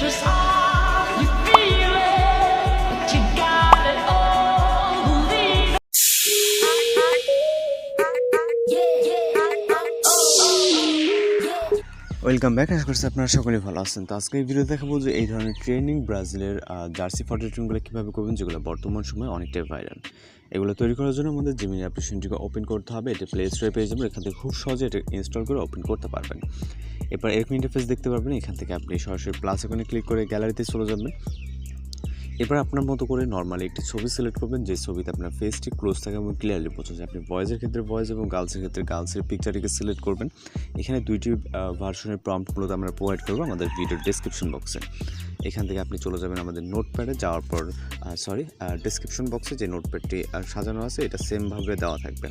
precious art, you feel it, but you got it all, believe it. Welcome back. আশা করছি আপনারা সকলেই ভালো আছেন। তো আজকে এই ভিডিও দেখাবো যে এই ধরনের ট্রেনিং ব্রাজিলের জার্সি ফটো রিটার্নগুলো কীভাবে করবেন, যেগুলো বর্তমান সময়ে অনেকটাই ভাইরাল। এগুলো তৈরি করার জন্য আমাদের জিমিনি অ্যাপ্লিকেশনটিকে ওপেন করতে হবে। এটা প্লে স্টোরে পেয়ে যাবেন, এখান থেকে খুব সহজে এটা ইনস্টল করে ওপেন করতে পারবেন। এরপর এরকম ইন্টারফেস দেখতে পারবেন। এখান থেকে আপনি সরাসরি প্লাস আইকনে ক্লিক করে গ্যালারিতে চলে যাবেন। এরপর আপনার মতো করে নর্মালি একটি ছবি সিলেক্ট করবেন, যে ছবিতে আপনার ফেসটি ক্লোজ থাকে এবং ক্লিয়ারলি বোঝা যায়। আপনি বয়েজের ক্ষেত্রে বয়েজ এবং গার্লসের ক্ষেত্রে গার্লসের পিকচারটিকে সিলেক্ট করবেন। এখানে দুইটি ভার্সনের প্রম্পটগুলো আমরা প্রোভাইড করবো আমাদের ভিডিওর ডেসক্রিপশন বক্সে। এখান থেকে আপনি চলে যাবেন আমাদের নোটপ্যাডে, যাওয়ার পর ডেসক্রিপশন বক্সে যে নোটপ্যাডটি সাজানো আছে এটা সেমভাবে দেওয়া থাকবে।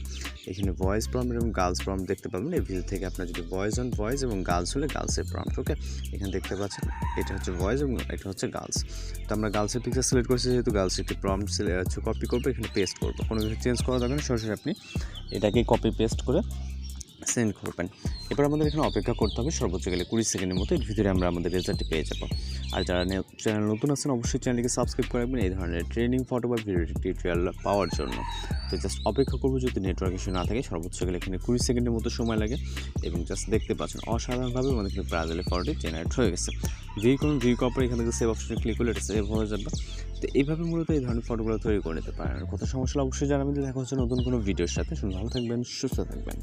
এখানে ভয়েস প্রম্পট এবং গার্লস প্রম্পট দেখতে পাবেন। এই ভিডিও থেকে আপনার যদি ভয়েস অন ভয়েস এবং গার্লস হলে গার্লসের প্রম্পট। ওকে, এখানে দেখতে পাচ্ছেন এটা হচ্ছে ভয়েস এবং এটা হচ্ছে গার্লস। তো আমরা গার্লসের পিকচার সিলেক্ট করছি, যেহেতু গার্লস একটি প্রম্পট কপি করবো, এখানে পেস্ট করবো। কোনো কিছু চেঞ্জ করা দরকার নেই, সরাসরি আপনি এটাকে কপি পেস্ট করে সেন্ড করবেন। এবার আমাদের এখানে অপেক্ষা করতে হবে সর্বোচ্চ গেলে 20 সেকেন্ডের মতো। এর ভিতরে আমরা আমাদের রেজাল্টটি পেয়ে যাবো। আর যারা চ্যানেল নতুন আছেন অবশ্যই চ্যানেলটিকে সাবস্ক্রাইব করে রাখবেন এই ধরনের ট্রেনিং ফটো বা ভিডিও টিউটোরিয়াল পাওয়ার জন্য। তো জাস্ট অপেক্ষা করবো, যদি নেটওয়ার্ক ইস্যু না থাকে। সর্বোচ্চ গেলে এখানে 20 সেকেন্ডের মতো সময় লাগে এবং জাস্ট দেখতে পাচ্ছেন অসাধারণভাবে আমাদের কিন্তু ব্রাজিলের ফটোটি জেনারেট হয়ে গেছে। ভিউ করুন, ভিউ করার পর এখান থেকে সেভ অপশনে ক্লিক করলে এটা সেভ হয়ে যাবে। তো এইভাবে মূলত এই ধরনের ফটোগুলো তৈরি করে নিতে পারেন। আর কত সমস্যা অবশ্যই জানাবেন। দেখা হচ্ছে নতুন কোনো ভিডিওর সাথে। ভালো থাকবেন, সুস্থ থাকবেন।